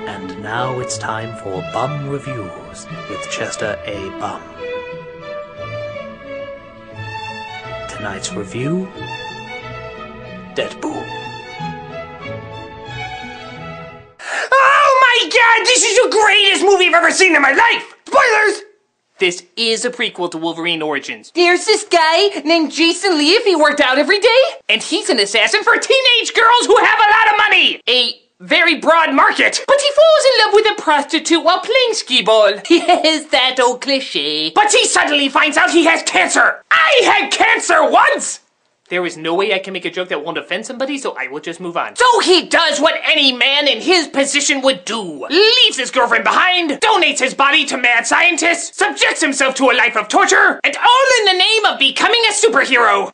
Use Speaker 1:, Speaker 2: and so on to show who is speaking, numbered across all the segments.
Speaker 1: And now it's time for Bum Reviews with Chester A. Bum. Tonight's review, Deadpool.
Speaker 2: Oh my god, this is the greatest movie I've ever seen in my life! Spoilers! This is a prequel to Wolverine Origins. There's this guy named Jason Lee if he worked out every day, and he's an assassin for teenage girls who have a lot of money! A very broad market. But he falls in love with a prostitute while playing skee-ball. Yes, that old cliche. But he suddenly finds out he has cancer! I had cancer once! There is no way I can make a joke that won't offend somebody, so I will just move on. So he does what any man in his position would do. Leaves his girlfriend behind, donates his body to mad scientists, subjects himself to a life of torture, and all in the name of becoming a superhero.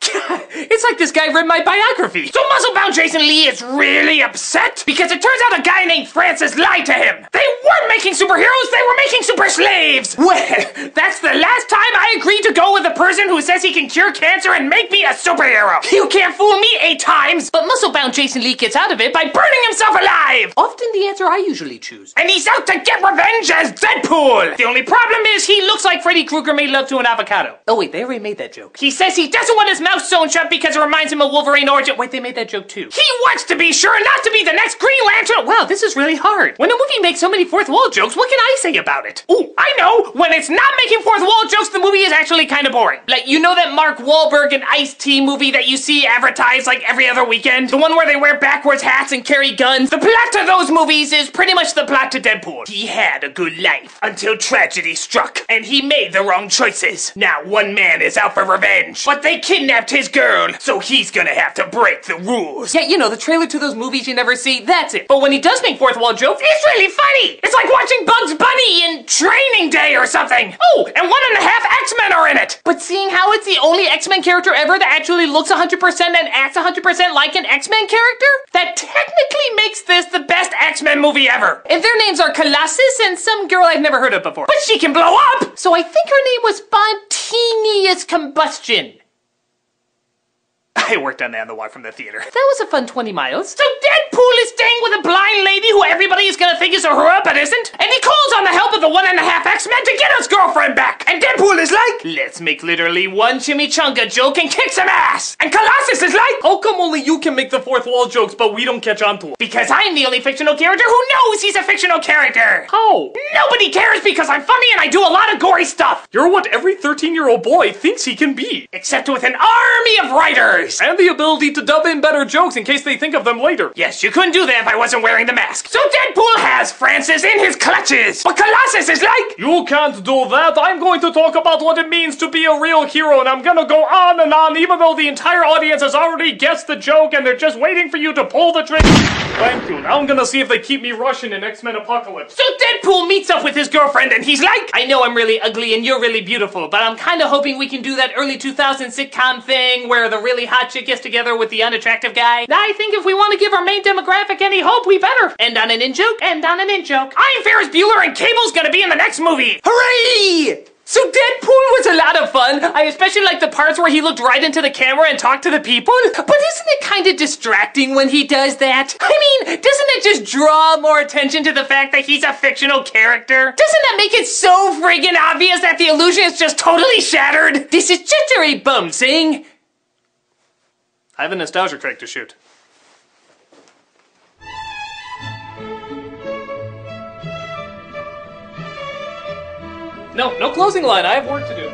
Speaker 2: It's like this guy read my biography. So muscle-bound Jason Lee is really upset because it turns out a guy named Francis lied to him. They weren't making superheroes, they were making super slaves. Well, that's the last time I agreed to go with a person who says he can cure cancer and make me a superhero. You can't fool me 8 times! But muscle-bound Jason Lee gets out of it by burning himself alive! Often the answer I usually choose. And he's out to get revenge as Deadpool! The only problem is he looks like Freddy Krueger made love to an avocado. Oh wait, they already made that joke. He says he doesn't want his mouth sewn shut because it reminds him of Wolverine Origin. Wait, they made that joke too. He wants to be sure not to be the next Green Lantern! Wow, this is really hard. When a movie makes so many fourth wall jokes, what can I say about it? Ooh, I know! When it's not making fourth wall jokes, the movie is actually kind of boring. Like, you know that Mark Wahlberg and Ice-T movie that you see advertised like every other weekend? The one where they wear backwards hats and carry guns? The plot to those movies is pretty much the plot to Deadpool. He had a good life until tragedy struck, and he made the wrong choices. Now one man is out for revenge, but they kidnapped his girl, so he's gonna have to break the rules. Yeah, you know, the trailer to those movies you never see, that's it. But when he does make fourth wall jokes, it's really funny! It's like watching Bugs Bunny in Training Day or something! Oh, and 1.5 X-Men are in it! But seeing how it's the only X-Men character ever that actually looks 100% and acts 100% like an X-Men character, that technically makes this the best X-Men movie ever. And their names are Colossus and some girl I've never heard of before. But she can blow up! So I think her name was Spontaneous Combustion. I worked on that on the walk from the theater. That was a fun 20 miles. So Deadpool is staying with a blind lady who everybody is gonna think is a hurrah but isn't? And he calls on the help of the 1.5 X-Men to get his girlfriend back! And Deadpool is like, let's make literally one chimichanga joke and kick some ass! And Colossus is like, how come only you can make the fourth wall jokes but we don't catch on to it? Because I'm the only fictional character who knows he's a fictional character! How? Nobody cares because I'm funny and I do a lot of gory stuff! You're what every 13-year-old boy thinks he can be! Except with an army of writers! And the ability to dub in better jokes in case they think of them later. Yes, you couldn't do that if I wasn't wearing the mask. So Deadpool has Francis in his clutches. But Colossus is like, you can't do that. I'm going to talk about what it means to be a real hero, and I'm gonna go on and on even though the entire audience has already guessed the joke and they're just waiting for you to pull the trigger. Thank you. Now I'm gonna see if they keep me Russian in X-Men Apocalypse. So Deadpool meets up with his girlfriend and he's like, I know I'm really ugly and you're really beautiful, but I'm kinda hoping we can do that early 2000s sitcom thing where the really hot chick gets together with the unattractive guy. I think if we want to give our main demographic any hope, we better end on an in-joke, end on an in-joke. I'm Ferris Bueller and Cable's gonna be in the next movie. Hooray! So Deadpool was a lot of fun. I especially like the parts where he looked right into the camera and talked to the people. But isn't it kind of distracting when he does that? I mean, doesn't it just draw more attention to the fact that he's a fictional character? Doesn't that make it so friggin' obvious that the illusion is just totally shattered? This is just a bum saying, I have a nostalgia crank to shoot. No closing line. I have work to do.